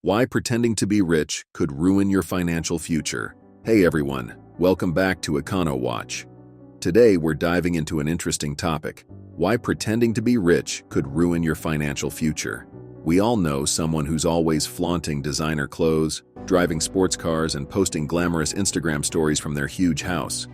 Why pretending to be rich could ruin your financial future. Hey everyone, welcome back to Econo Watch. Today we're diving into an interesting topic: why pretending to be rich could ruin your financial future. We all know someone who's always flaunting designer clothes, driving sports cars, and posting glamorous Instagram stories from their huge house.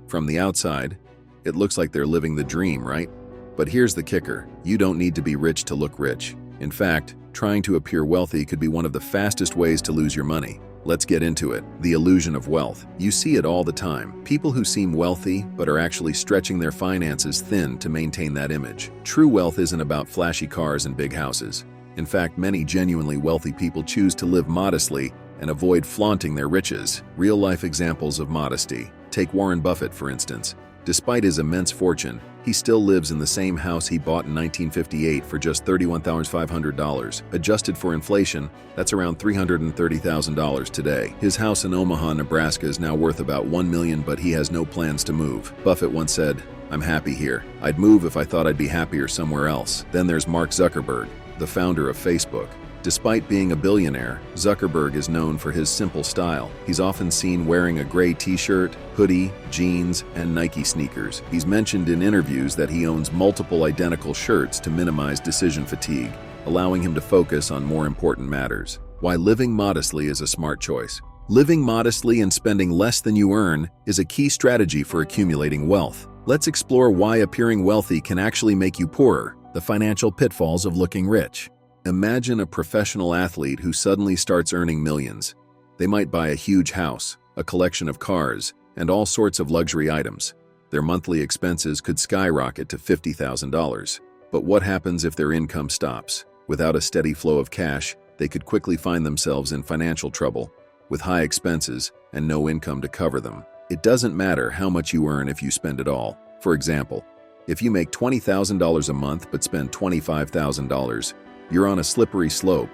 From the outside, it looks like they're living the dream, right? But here's the kicker: you don't need to be rich to look rich. In fact, trying to appear wealthy could be one of the fastest ways to lose your money. Let's get into it. The illusion of wealth. You see it all the time. People who seem wealthy but are actually stretching their finances thin to maintain that image. True wealth isn't about flashy cars and big houses. In fact, many genuinely wealthy people choose to live modestly and avoid flaunting their riches. Real-life examples of modesty. Take Warren Buffett, for instance. Despite his immense fortune, he still lives in the same house he bought in 1958 for just $31,500. Adjusted for inflation, that's around $330,000 today. His house in Omaha, Nebraska is now worth about $1 million, but he has no plans to move. Buffett once said, "I'm happy here. I'd move if I thought I'd be happier somewhere else." Then there's Mark Zuckerberg, the founder of Facebook. Despite being a billionaire, Zuckerberg is known for his simple style. He's often seen wearing a gray t-shirt, hoodie, jeans, and Nike sneakers. He's mentioned in interviews that he owns multiple identical shirts to minimize decision fatigue, allowing him to focus on more important matters. Why living modestly is a smart choice. Living modestly and spending less than you earn is a key strategy for accumulating wealth. Let's explore why appearing wealthy can actually make you poorer. The financial pitfalls of looking rich. Imagine a professional athlete who suddenly starts earning millions. They might buy a huge house, a collection of cars, and all sorts of luxury items. Their monthly expenses could skyrocket to $50,000. But what happens if their income stops? Without a steady flow of cash, they could quickly find themselves in financial trouble, with high expenses and no income to cover them. It doesn't matter how much you earn if you spend it all. For example, if you make $20,000 a month but spend $25,000, you're on a slippery slope.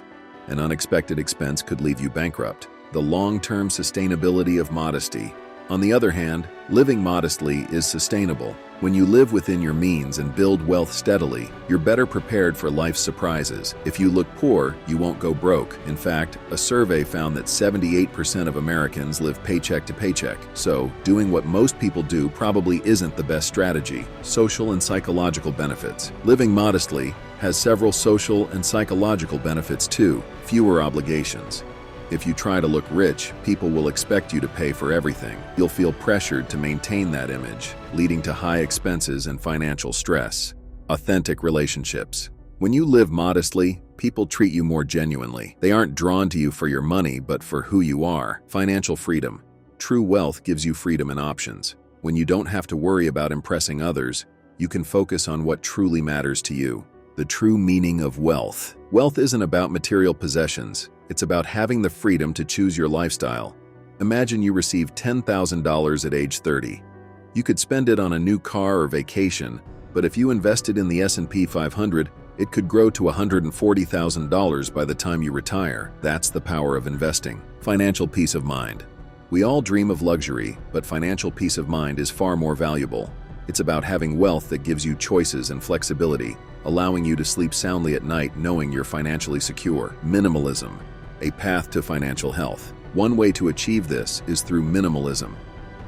An unexpected expense could leave you bankrupt. The long-term sustainability of modesty. On the other hand, living modestly is sustainable. When you live within your means and build wealth steadily, you're better prepared for life's surprises. If you look poor, you won't go broke. In fact, a survey found that 78% of Americans live paycheck to paycheck. So, doing what most people do probably isn't the best strategy. Social and psychological benefits. Living modestly has several social and psychological benefits too. Fewer obligations. If you try to look rich, people will expect you to pay for everything. You'll feel pressured to maintain that image, leading to high expenses and financial stress. Authentic relationships. When you live modestly, people treat you more genuinely. They aren't drawn to you for your money, but for who you are. Financial freedom. True wealth gives you freedom and options. When you don't have to worry about impressing others, you can focus on what truly matters to you. The true meaning of wealth. Wealth isn't about material possessions. It's about having the freedom to choose your lifestyle. Imagine you receive $10,000 at age 30. You could spend it on a new car or vacation, but if you invested in the S&P 500, it could grow to $140,000 by the time you retire. That's the power of investing. Financial peace of mind. We all dream of luxury, but financial peace of mind is far more valuable. It's about having wealth that gives you choices and flexibility, allowing you to sleep soundly at night knowing you're financially secure. Minimalism. A path to financial health. One way to achieve this is through minimalism.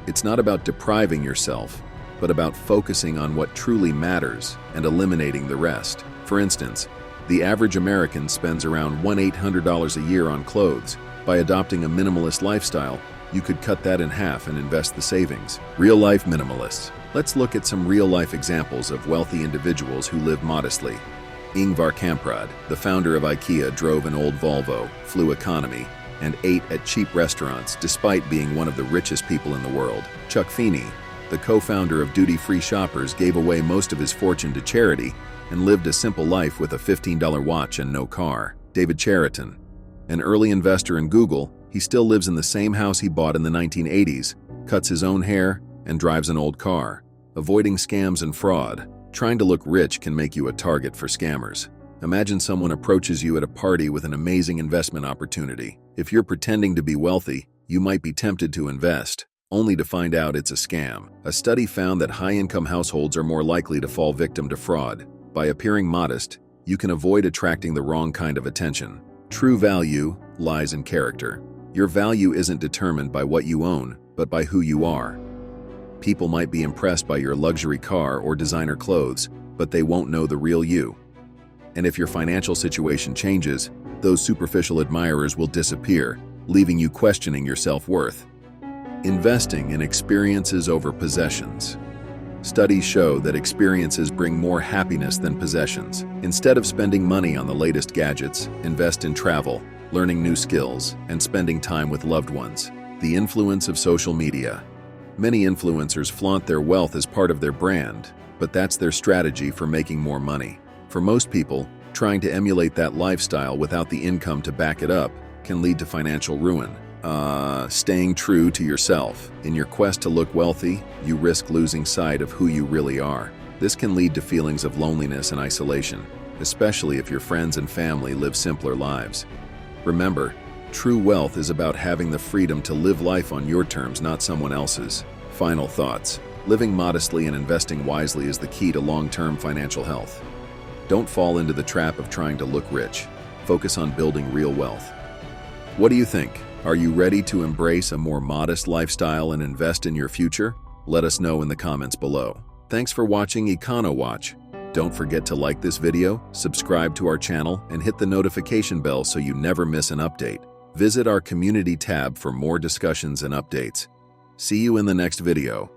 It's not about depriving yourself, but about focusing on what truly matters and eliminating the rest. For instance, the average American spends around $1,800 a year on clothes. By adopting a minimalist lifestyle, you could cut that in half and invest the savings. Real-life minimalists. Let's look at some real-life examples of wealthy individuals who live modestly. Ingvar Kamprad, the founder of IKEA, drove an old Volvo, flew economy, and ate at cheap restaurants despite being one of the richest people in the world. Chuck Feeney, the co-founder of Duty-Free Shoppers, gave away most of his fortune to charity and lived a simple life with a $15 watch and no car. David Cheriton, an early investor in Google, he still lives in the same house he bought in the 1980s, cuts his own hair, and drives an old car. Avoiding scams and fraud. Trying to look rich can make you a target for scammers. Imagine someone approaches you at a party with an amazing investment opportunity. If you're pretending to be wealthy, you might be tempted to invest, only to find out it's a scam. A study found that high-income households are more likely to fall victim to fraud. By appearing modest, you can avoid attracting the wrong kind of attention. True value lies in character. Your value isn't determined by what you own, but by who you are. People might be impressed by your luxury car or designer clothes, but they won't know the real you. And if your financial situation changes, those superficial admirers will disappear, leaving you questioning your self-worth. Investing in experiences over possessions. Studies show that experiences bring more happiness than possessions. Instead of spending money on the latest gadgets, invest in travel, learning new skills, and spending time with loved ones. The influence of social media. Many influencers flaunt their wealth as part of their brand, but that's their strategy for making more money. For most people, trying to emulate that lifestyle without the income to back it up can lead to financial ruin. Staying true to yourself. In your quest to look wealthy, you risk losing sight of who you really are. This can lead to feelings of loneliness and isolation, especially if your friends and family live simpler lives. Remember, true wealth is about having the freedom to live life on your terms, not someone else's. Final thoughts. Living modestly and investing wisely is the key to long-term financial health. Don't fall into the trap of trying to look rich. Focus on building real wealth. What do you think? Are you ready to embrace a more modest lifestyle and invest in your future? Let us know in the comments below. Thanks for watching Econo Watch. Don't forget to like this video, subscribe to our channel, and hit the notification bell so you never miss an update. Visit our community tab for more discussions and updates. See you in the next video.